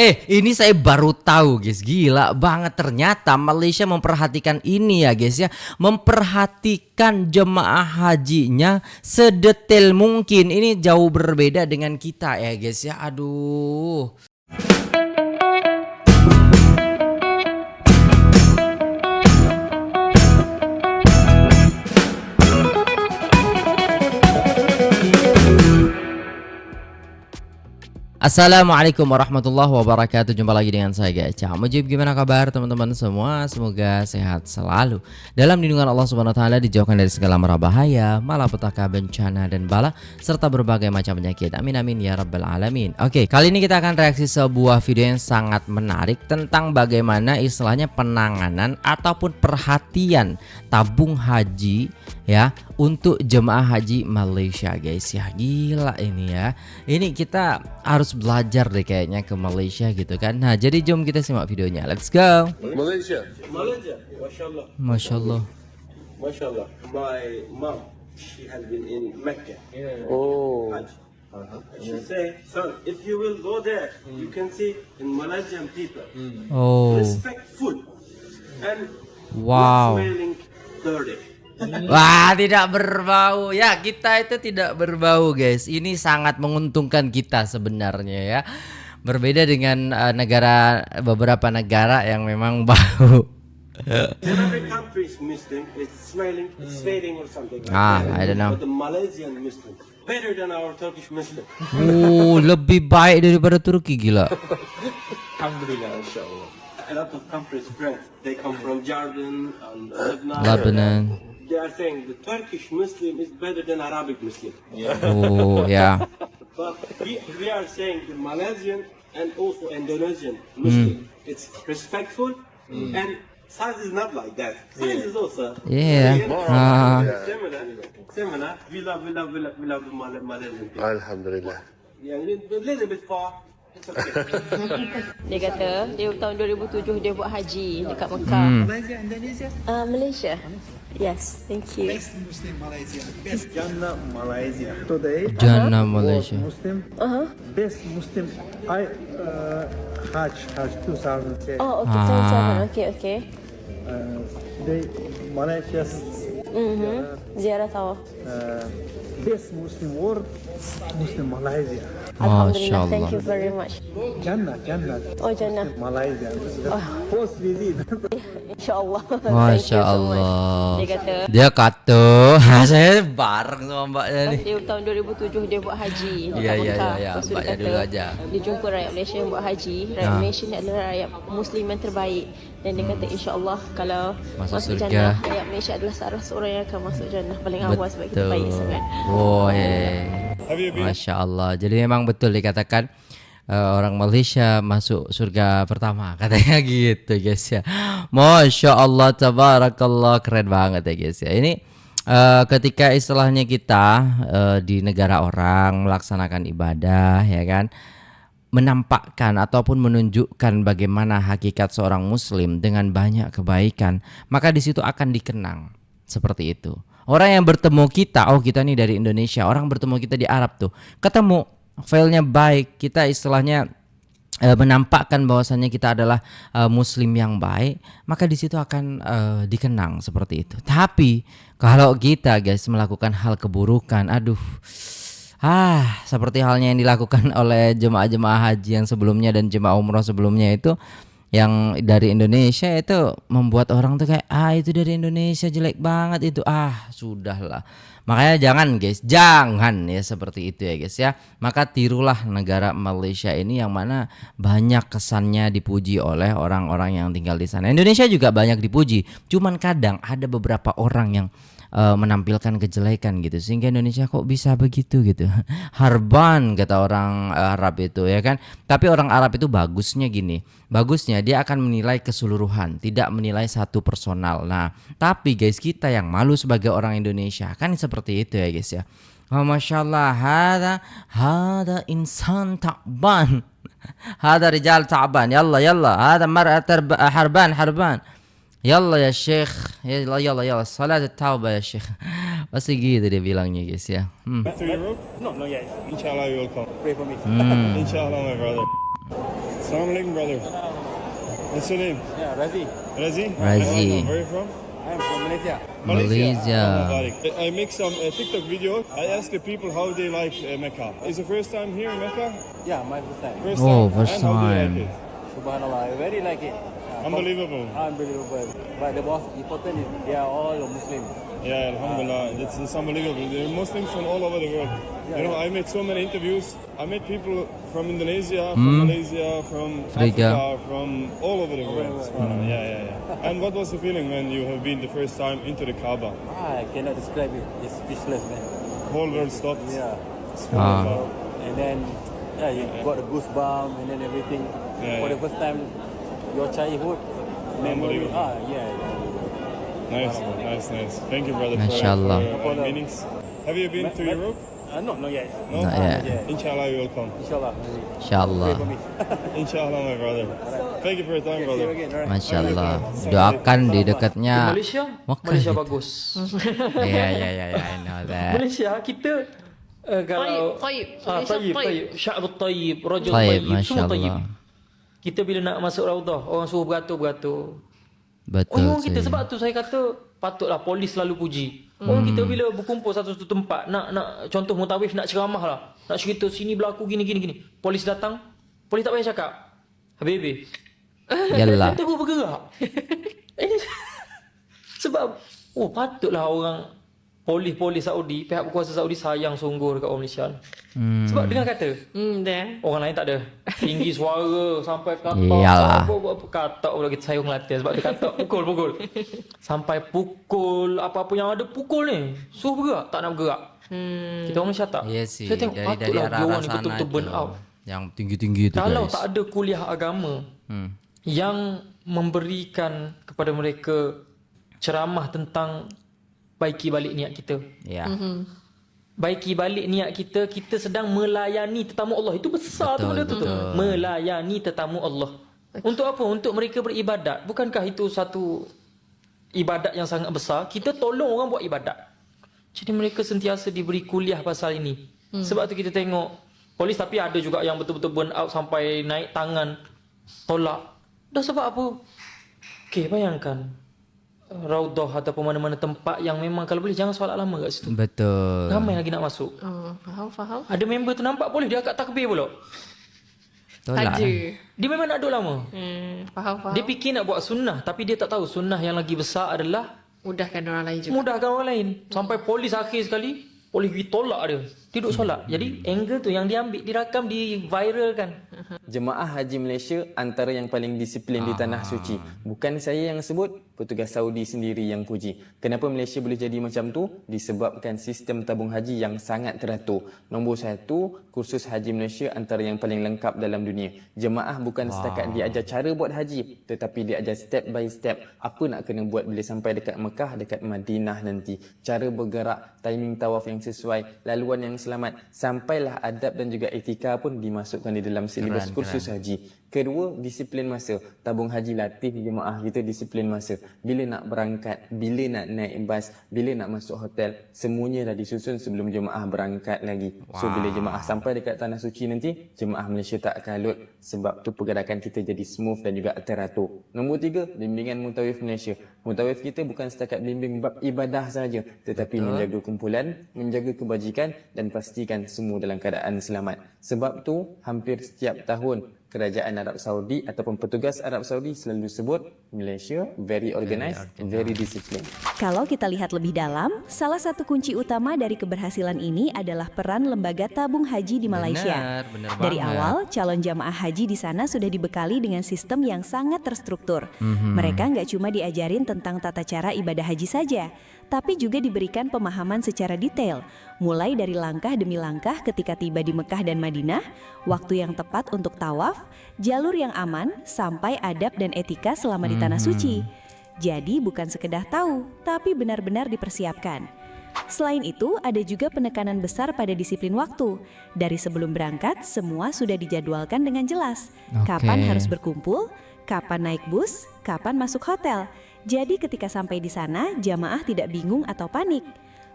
Ini saya baru tahu guys, gila banget ternyata Malaysia memperhatikan ini ya guys ya, memperhatikan jemaah hajinya sedetail mungkin. Ini jauh berbeda dengan kita ya guys ya, aduh. Assalamualaikum warahmatullahi wabarakatuh. Jumpa lagi dengan saya guys Cak Mujib. Gimana kabar teman-teman semua? Semoga sehat selalu dalam lindungan Allah Subhanahu wa taala, dijauhkan dari segala mara bahaya, malapetaka, bencana dan bala serta berbagai macam penyakit. Amin amin ya rabbal alamin. Oke, kali ini kita akan reaksi sebuah video yang sangat menarik tentang bagaimana istilahnya penanganan ataupun perhatian tabung haji ya untuk jemaah haji Malaysia guys ya. Gila ini ya. Ini kita harus belajar deh kayaknya ke Malaysia gitu kan. Nah, jadi jom kita simak videonya. Let's go. Malaysia, mashallah. Masya Allah. Mashallah. My mom, she has been in Mecca. Oh, Hajj. She say, son, if you will go there, you can see in Malaysian people Oh, respectful and wow. not smelling dirty. Wah, tidak berbau ya, kita itu tidak berbau guys. Ini sangat menguntungkan kita sebenarnya ya. Berbeda dengan beberapa negara yang memang bau. In other countries, Muslim, it's smelling, it's sweating or something. I don't know. But the Malaysian Muslim better than our Turkish Muslim. Lebih baik daripada Turki, gila. Alhamdulillah, inshallah. A lot of countries, friends, they come from Jordan and Lebanon. They are saying the Turkish Muslim is better than Arabic Muslim. Oh, ya. But we are saying the Malaysian and also Indonesian Muslim, it's respectful and size is not like that. Size is also Iya. similar. We love the Malaysian people. Alhamdulillah. Yeah, a little bit far. It's okay. Dia kata dia tahun 2007 dia buat haji dekat Mekah. Malaysia, Indonesia, Malaysia. Yes, thank you. best Muslim Malaysia, best Jannah Malaysia. Today, Jannah Malaysia. Muslim, best Muslim. I Hajj 2010. Oh, okay, okay. They Malaysia Ziarah tahu. best Muslim world, Muslim Malaysia. Alhamdulillah, Masya thank Allah. you very much. Jannah, Oh, Jannah. Malaysia. First visit. InsyaAllah. Masya Allah. Dia kata Dia kata, saya bareng sama mbaknya nih. dia tahun 2007 dia buat haji dekat Iya, Mekah. iya. Lepas tu dia Mbaknya kata, dulu aja. dia jumpa rakyat Malaysia yang buat haji. Rakyat Malaysia ni adalah rakyat Muslim yang terbaik. Dan dia kata insyaAllah kalau Masuk masuk surga. Jannah, rakyat Malaysia adalah salah seorang yang akan masuk Jannah. Paling awal sebab kita baik sangat. Masya Allah. Jadi memang betul dikatakan orang Malaysia masuk surga pertama, katanya gitu guys ya. Masya Allah, tabarakallah, keren banget ya guys ya. Ini ketika istilahnya kita di negara orang melaksanakan ibadah ya kan, menampakkan ataupun menunjukkan bagaimana hakikat seorang muslim dengan banyak kebaikan, maka di situ akan dikenang seperti itu. Orang yang bertemu kita, oh kita nih dari Indonesia, orang bertemu kita di Arab tuh, ketemu filenya baik, kita istilahnya menampakkan bahwasannya kita adalah muslim yang baik, maka di situ akan dikenang seperti itu. Tapi kalau kita guys melakukan hal keburukan, aduh, seperti halnya yang dilakukan oleh jemaah-jemaah haji yang sebelumnya dan jemaah umroh sebelumnya itu, yang dari Indonesia itu membuat orang tuh kayak itu dari Indonesia jelek banget itu, sudahlah. Makanya jangan ya seperti itu ya guys ya. Maka tirulah negara Malaysia ini yang mana banyak kesannya dipuji oleh orang-orang yang tinggal di sana. Indonesia juga banyak dipuji, cuman kadang ada beberapa orang yang menampilkan kejelekan gitu, sehingga Indonesia kok bisa begitu gitu. Harban kata orang Arab itu ya kan. Tapi orang Arab itu bagusnya gini, bagusnya dia akan menilai keseluruhan, tidak menilai satu personal. Nah tapi guys, kita yang malu sebagai orang Indonesia kan seperti itu ya guys ya. Masya Allah, hada insan ta'ban, hada rijal ta'ban, yalla hada mar'a harban. Yalla ya Syekh, yalla salat at-taubah ya Syekh. Pasti gitu dia bilangnya guys ya. Through your room? No, not yet. Inshallah you will come. Pray for me. Inshallah my brother. Assalamualaikum, brother. What's your name? Yeah, Razi. Razi? Razi. Where are you from? I'm from Malaysia. Malaysia. I make some TikTok video. I ask the people how they like Mecca. Is the first time here in Mecca? Yeah, my first time. First Oh, time. first And how do you time. like it? Subhanallah, I very like it. Unbelievable. Unbelievable. But the most important is they are all Muslims. Yeah, alhamdulillah. It's unbelievable. There are Muslims from all over the world. You know, I made so many interviews. I met people from Indonesia, from Malaysia, from Africa. Africa, from all over the world. Yeah. And what was the feeling when you have been the first time into the Kaaba? I cannot describe it. It's speechless, man. Whole world stopped. Yeah. Ah. And then, yeah, you got the goosebumps and then everything. Yeah, For the yeah. first time, your childhood memory. Unbelievable. Yeah. Nice. Thank you, brother, Mashallah. for meetings. Have you been to Europe? No, not yet. No? Not yet. Inshallah, you will come. Inshallah. Insyaallah. Pray for me. Inshallah, my brother. Thank you for your time, See you brother. again, alright? Masya Allah. Doakan di dekatnya Malaysia, Makkah Malaysia gitu. bagus. Iya, I know that. Malaysia kita kalau Tayyib. Malaysia tayyib, tayyib. tayyib, sya'b tayyib, rajul Tayyib, tayyib, semua tayyib. masya-Allah. Kita bila nak masuk Raudah, orang suruh beratur. Betul Orang kita sih. sebab tu saya kata patutlah polis selalu puji. Orang kita bila berkumpul satu tempat nak contoh mutawif nak ceramah lah. Nak cerita sini berlaku gini. Polis datang, polis tak payah cakap. Habis. Yalah. Terus bergerak. Ini sebab patutlah orang polis Saudi, pihak berkuasa Saudi sayang sungguh dekat orang Malaysia. Sebab dengan kata Dah. orang lain tak ada. Tinggi suara sampai katak. Iyalah. Katak pula kita sayang Melati sebab dia katak pukul. Sampai pukul apa-apa yang ada pukul ni. Suruh bergerak, tak nak bergerak. Kita orang Malaysia tak. Iya sih. Saya tengok Dari patutlah dia arah orang ni sana betul-betul itu burn out. yang tinggi-tinggi itu Kalau guys. tak ada kuliah agama yang memberikan kepada mereka ceramah tentang baiki balik niat kita. Ya. Baiki balik niat kita, kita sedang melayani tetamu Allah. Itu besar tu benda tu. Melayani tetamu Allah. Untuk apa? Untuk mereka beribadat. Bukankah itu satu ibadat yang sangat besar? Kita tolong orang buat ibadat. Jadi mereka sentiasa diberi kuliah pasal ini. Sebab tu kita tengok polis, tapi ada juga yang betul-betul burn out sampai naik tangan, tolak. Dah sebab apa? Okey, bayangkan Raudah ataupun mana-mana tempat yang memang kalau boleh jangan solat lama kat situ. Betul. Ramai lagi nak masuk. Faham. Ada member tu nampak polis dia akak takbir pula. Tolak. Ada. Dia memang nak duduk lama. Faham. Dia fikir nak buat sunnah tapi dia tak tahu sunnah yang lagi besar adalah Mudahkan orang lain juga. mudahkan orang lain. Sampai polis akhir sekali, polis pergi tolak dia. Dia duduk solat. Jadi angle tu yang diambil, dirakam, diviralkan. Jemaah Haji Malaysia antara yang paling disiplin di Tanah Suci. Bukan saya yang sebut, petugas Saudi sendiri yang puji. Kenapa Malaysia boleh jadi macam tu? Disebabkan sistem tabung haji yang sangat teratur. Nombor 1, kursus Haji Malaysia antara yang paling lengkap dalam dunia. Jemaah bukan setakat diajar cara buat haji, tetapi diajar step by step apa nak kena buat bila sampai dekat Mekah, dekat Madinah nanti. Cara bergerak, timing tawaf yang sesuai, laluan yang selamat. Sampailah adab dan juga etika pun dimasukkan di dalam silibus kursus haji. Kedua, disiplin masa. Tabung haji latih jemaah kita disiplin masa. Bila nak berangkat, bila nak naik bas, bila nak masuk hotel, semuanya dah disusun sebelum jemaah berangkat lagi. So bila jemaah sampai dekat Tanah Suci nanti, jemaah Malaysia tak kalut. Sebab tu pergerakan kita jadi smooth dan juga teratur. Nombor 3, bimbingan Mutawif Malaysia. Mutawif kita bukan setakat bimbing bab ibadah saja, tetapi menjaga kumpulan, menjaga kebajikan dan pastikan semua dalam keadaan selamat. Sebab tu hampir setiap tahun Kerajaan Arab Saudi ataupun petugas Arab Saudi selalu sebut Malaysia very organized, very disciplined. Kalau kita lihat lebih dalam, salah satu kunci utama dari keberhasilan ini adalah peran lembaga tabung haji di Malaysia. Benar Dari banget. awal, calon jamaah haji di sana sudah dibekali dengan sistem yang sangat terstruktur. Mereka nggak cuma diajarin tentang tata cara ibadah haji saja, tapi juga diberikan pemahaman secara detail, mulai dari langkah demi langkah ketika tiba di Mekah dan Madinah, waktu yang tepat untuk tawaf, jalur yang aman, sampai adab dan etika selama di Tanah Suci. Jadi bukan sekedar tahu, tapi benar-benar dipersiapkan. Selain itu, ada juga penekanan besar pada disiplin waktu. Dari sebelum berangkat, semua sudah dijadwalkan dengan jelas. Kapan harus berkumpul, kapan naik bus, kapan masuk hotel. Jadi ketika sampai di sana, jamaah tidak bingung atau panik.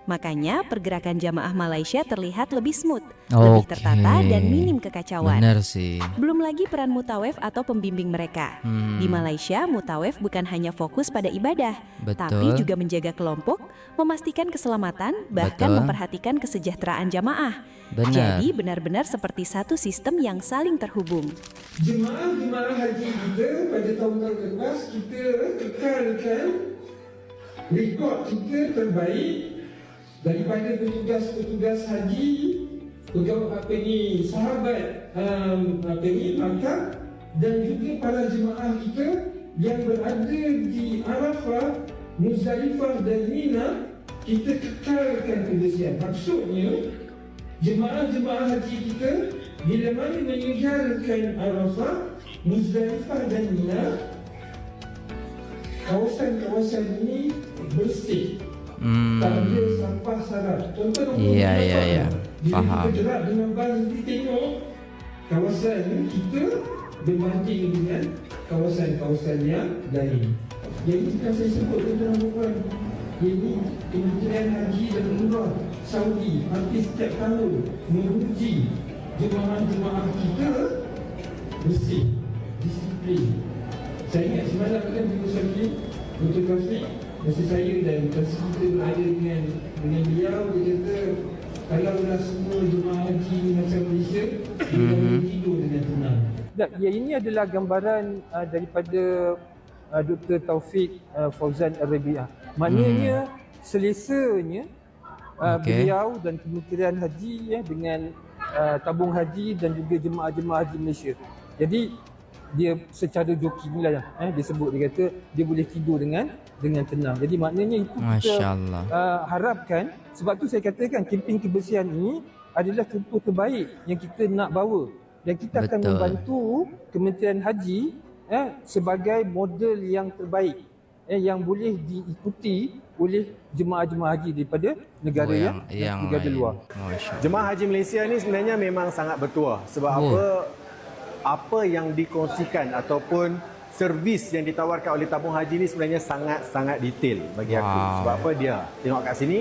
Makanya pergerakan jamaah Malaysia terlihat lebih smooth, lebih tertata dan minim kekacauan. Bener sih. Belum lagi peran mutawef atau pembimbing mereka. Di Malaysia, mutawef bukan hanya fokus pada ibadah, tapi Betul. juga menjaga kelompok, memastikan keselamatan, bahkan Betul. memperhatikan kesejahteraan jamaah. Benar. Jadi benar-benar seperti satu sistem yang saling terhubung. Jemaah haji kita pada tahun-tahun lepas kita kekalkan rekod kita terbaik daripada petugas haji, sahabat Makkah dan juga para jemaah kita yang berada di Arafah, Muzdalifah dan Mina, kita kekalkan kebersihan. Maksudnya jemaah haji kita bila mana meninggalkan Arafah, Muzdalifah dan Mina, kawasan-kawasan ini bersih. Tak ada sampah sarap. Contoh Iya. Faham. Bila kita gerak dengan bas nanti tengok kawasan ini kita berbanding dengan kawasan-kawasan yang lain. Yang ini kan saya sebut tuan-tuan. Ini Kementerian Haji dan Umrah Saudi hampir setiap tahun menguji jemaah-jemaah kita bersih, disiplin. Saya ingat semalam kan Ibu Syafie, Dr. Rafiq, masa saya dan masa kita berada dengan beliau, dia kata kalaulah semua jemaah haji macam Malaysia, dia boleh tidur dengan tenang. Ya, ini adalah gambaran daripada Dr. Taufik Fauzan Arabiah. Maknanya selesanya beliau dan Kementerian Haji dengan tabung haji dan juga jemaah-jemaah haji Malaysia. Jadi dia secara joki lah dia sebut, dia kata dia boleh tidur dengan tenang. Jadi maknanya itu kita harapkan. Sebab tu saya katakan kempen kebersihan ini adalah contoh terbaik yang kita nak bawa, dan kita akan membantu Kementerian Haji sebagai model yang terbaik yang boleh diikuti oleh jemaah-jemaah haji daripada negara yang negara luar. Jemaah haji Malaysia ni sebenarnya memang sangat bertuah. Sebab apa yang dikongsikan ataupun servis yang ditawarkan oleh tabung haji ni sebenarnya sangat-sangat detail bagi aku. Sebab apa dia? Tengok kat sini,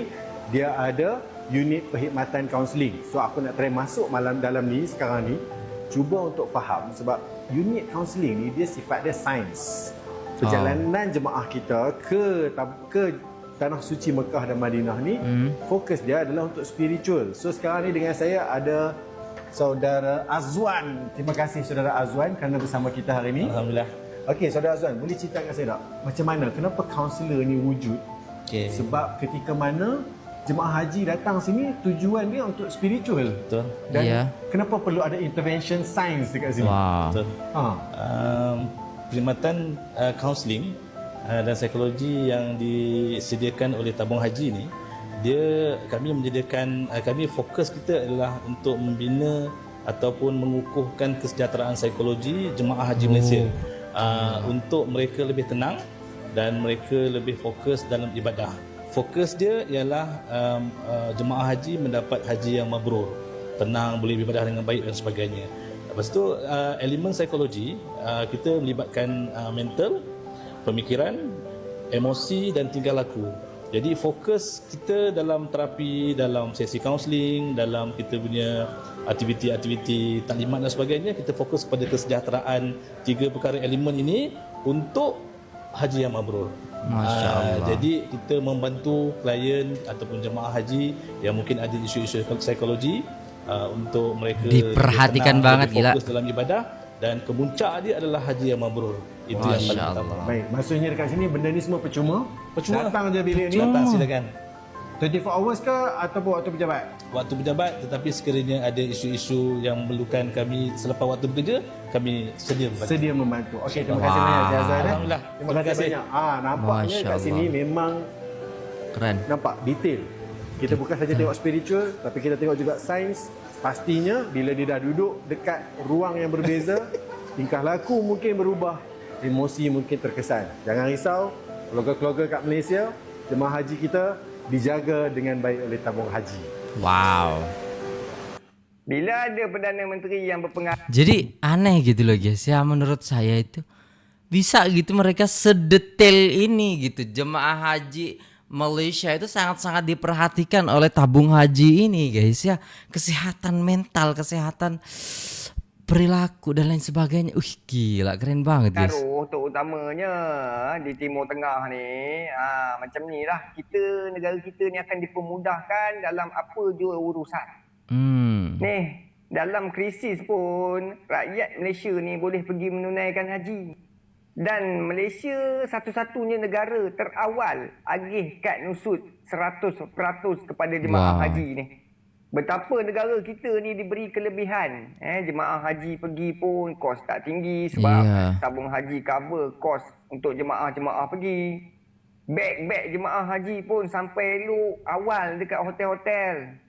dia ada unit perkhidmatan kaunseling. So aku nak try masuk dalam ni sekarang ni, cuba untuk faham sebab unit kaunseling ni dia sifat dia sains. Perjalanan jemaah kita ke Tanah Suci Mekah dan Madinah ni, fokus dia adalah untuk spiritual. So sekarang ni dengan saya ada Saudara Azwan. Terima kasih Saudara Azwan kerana bersama kita hari ini. Alhamdulillah. Okey, Saudara Azwan, boleh ceritakan saya tak macam mana, kenapa kaunselor ni wujud? Sebab ketika mana jemaah haji datang sini, tujuan dia untuk spiritual. Betul. Dan kenapa perlu ada intervention sains dekat sini? Betul. Perkhidmatan kaunseling dan psikologi yang disediakan oleh tabung haji ni, kami fokus kita adalah untuk membina ataupun mengukuhkan kesejahteraan psikologi jemaah haji Malaysia, untuk mereka lebih tenang dan mereka lebih fokus dalam ibadah. Fokus dia ialah jemaah haji mendapat haji yang mabrur, tenang, boleh beribadah dengan baik dan sebagainya. Lepas tu elemen psikologi, kita melibatkan mental, pemikiran, emosi dan tingkah laku. Jadi fokus kita dalam terapi, dalam sesi kaunseling, dalam kita punya aktiviti-aktiviti taklimat dan sebagainya, kita fokus pada kesejahteraan tiga perkara elemen ini untuk haji yang mabrur. Masya Allah. Jadi kita membantu klien ataupun jemaah haji yang mungkin ada isu-isu psikologi, untuk mereka diperhatikan banget, gila. Fokus dalam ibadah, dan kemuncak dia adalah haji yang mabrur. Itu yang paling utama. Baik, maksudnya dekat sini benda ni semua percuma. Datang je bilik ni. Datang silakan. 24 hours ke ataupun waktu pejabat? Waktu pejabat, tetapi sekiranya ada isu-isu yang memerlukan kami selepas waktu bekerja, kami sedia membantu. Okey, terima kasih banyak Encik Azhar. Alhamdulillah. Terima kasih banyak. Nampaknya kat sini memang keren. Nampak detail. Kita bukan saja tengok spiritual, tapi kita tengok juga sains. Pastinya bila dia dah duduk dekat ruang yang berbeza, tingkah laku mungkin berubah, emosi mungkin terkesan. Jangan risau, keluarga-keluarga kat Malaysia, jemaah haji kita dijaga dengan baik oleh tabung haji. Wow. Bila ada Perdana Menteri yang berpengaruh. Jadi aneh gitu loh guys ya, menurut saya itu bisa gitu mereka sedetail ini gitu. Jemaah haji Malaysia itu sangat-sangat diperhatikan oleh tabung haji ini guys ya. Kesehatan mental, kesehatan perilaku dan lain sebagainya. Gila, keren banget guys. Taruh terutamanya di Timur Tengah ni, macam ni lah. Negara kita ni akan dipermudahkan dalam apa jua urusan. Ni, dalam krisis pun rakyat Malaysia ni boleh pergi menunaikan haji. Dan Malaysia satu-satunya negara terawal agih kad nusut 100% kepada jemaah haji ni. Betapa negara kita ni diberi kelebihan. Jemaah haji pergi pun kos tak tinggi sebab tabung haji cover kos untuk jemaah-jemaah pergi. Beg-beg jemaah haji pun sampai elok awal dekat hotel-hotel.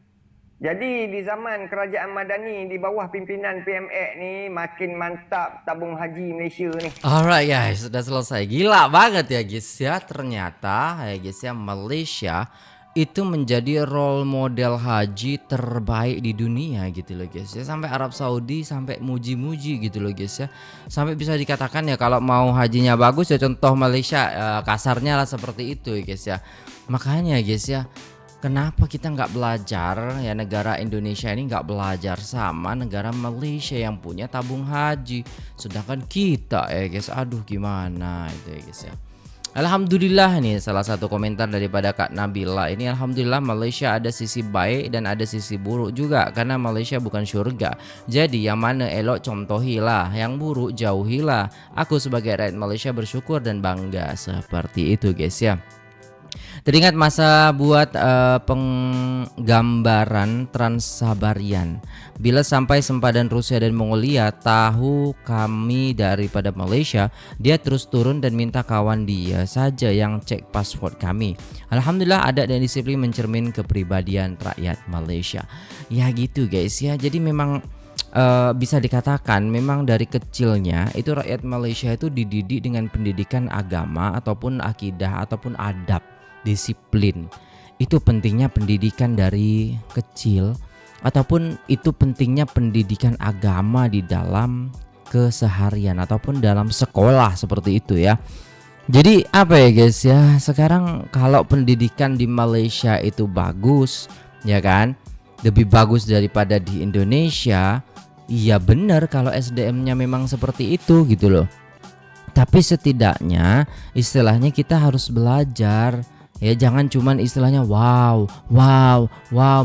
Jadi di zaman kerajaan Madani di bawah pimpinan PMX ni makin mantap tabung haji Malaysia ni. Alright guys, sudah selesai. Gila banget ya guys ya. Ternyata ya guys ya, Malaysia itu menjadi role model haji terbaik di dunia gitu loh guys ya. Sampai Arab Saudi sampai muji-muji gitu loh guys ya. Sampai bisa dikatakan ya kalau mau hajinya bagus ya contoh Malaysia, kasarnya lah seperti itu ya guys ya. Makanya guys ya, kenapa kita nggak belajar ya, negara Indonesia ini nggak belajar sama negara Malaysia yang punya tabung haji, sedangkan kita ya guys, aduh gimana itu ya guys ya. Alhamdulillah nih salah satu komentar daripada Kak Nabila ini, alhamdulillah Malaysia ada sisi baik dan ada sisi buruk juga karena Malaysia bukan surga. Jadi yang mana elok contohilah, yang buruk jauhilah. Aku sebagai rakyat Malaysia bersyukur dan bangga seperti itu guys ya. Teringat masa buat penggambaran Trans-Siberian. Bila sampai sempadan Rusia dan Mongolia tahu kami daripada Malaysia, dia terus turun dan minta kawan dia saja yang cek pasport kami. Alhamdulillah adat dan disiplin mencermin kepribadian rakyat Malaysia. Ya gitu guys ya. Jadi memang bisa dikatakan memang dari kecilnya itu rakyat Malaysia itu dididik dengan pendidikan agama ataupun akidah ataupun adab, disiplin. Itu pentingnya pendidikan dari kecil ataupun itu pentingnya pendidikan agama di dalam keseharian ataupun dalam sekolah seperti itu ya. Jadi apa ya guys ya, sekarang kalau pendidikan di Malaysia itu bagus ya kan, lebih bagus daripada di Indonesia. Iya benar kalau SDM-nya memang seperti itu gitu loh. Tapi setidaknya istilahnya kita harus belajar. Ya jangan cuman istilahnya wow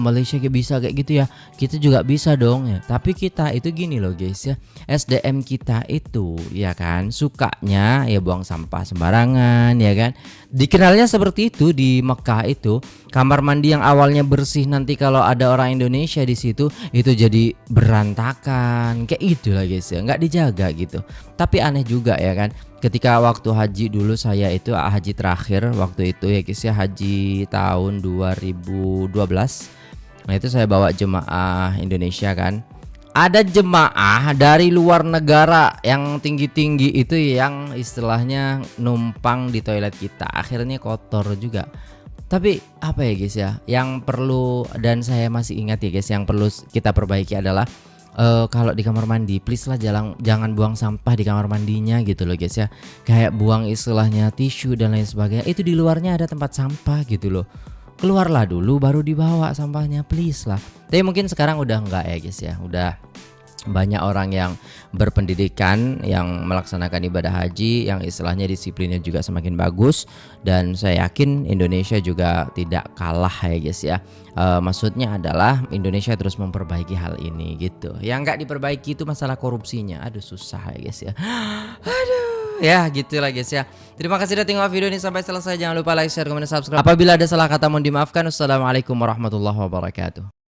Malaysia kayak bisa kayak gitu ya, kita juga bisa dong ya. Tapi kita itu gini loh guys ya, SDM kita itu ya kan sukanya ya buang sampah sembarangan ya kan. Dikenalnya seperti itu di Mekah itu, kamar mandi yang awalnya bersih nanti kalau ada orang Indonesia di situ itu jadi berantakan kayak itulah guys ya, nggak dijaga gitu. Tapi aneh juga ya kan, ketika waktu haji dulu saya itu haji terakhir waktu itu ya guys ya, haji tahun 2012. Nah itu saya bawa jemaah Indonesia kan. Ada jemaah dari luar negara yang tinggi-tinggi itu yang istilahnya numpang di toilet kita. Akhirnya kotor juga. Tapi apa ya guys ya, yang perlu dan saya masih ingat ya guys, yang perlu kita perbaiki adalah kalau di kamar mandi please lah jangan buang sampah di kamar mandinya gitu loh guys ya. Kayak buang istilahnya tisu dan lain sebagainya, itu di luarnya ada tempat sampah gitu loh. Keluarlah dulu baru dibawa sampahnya please lah. Tapi mungkin sekarang udah enggak ya guys ya, udah banyak orang yang berpendidikan yang melaksanakan ibadah haji yang istilahnya disiplinnya juga semakin bagus. Dan saya yakin Indonesia juga tidak kalah ya guys ya. Maksudnya adalah Indonesia terus memperbaiki hal ini gitu. Yang nggak diperbaiki itu masalah korupsinya. Aduh susah ya guys ya. Aduh ya gitulah guys ya. Terima kasih sudah tengok video ini sampai selesai. Jangan lupa like, share, komen, dan subscribe. Apabila ada salah kata mohon dimaafkan. Wassalamualaikum warahmatullahi wabarakatuh.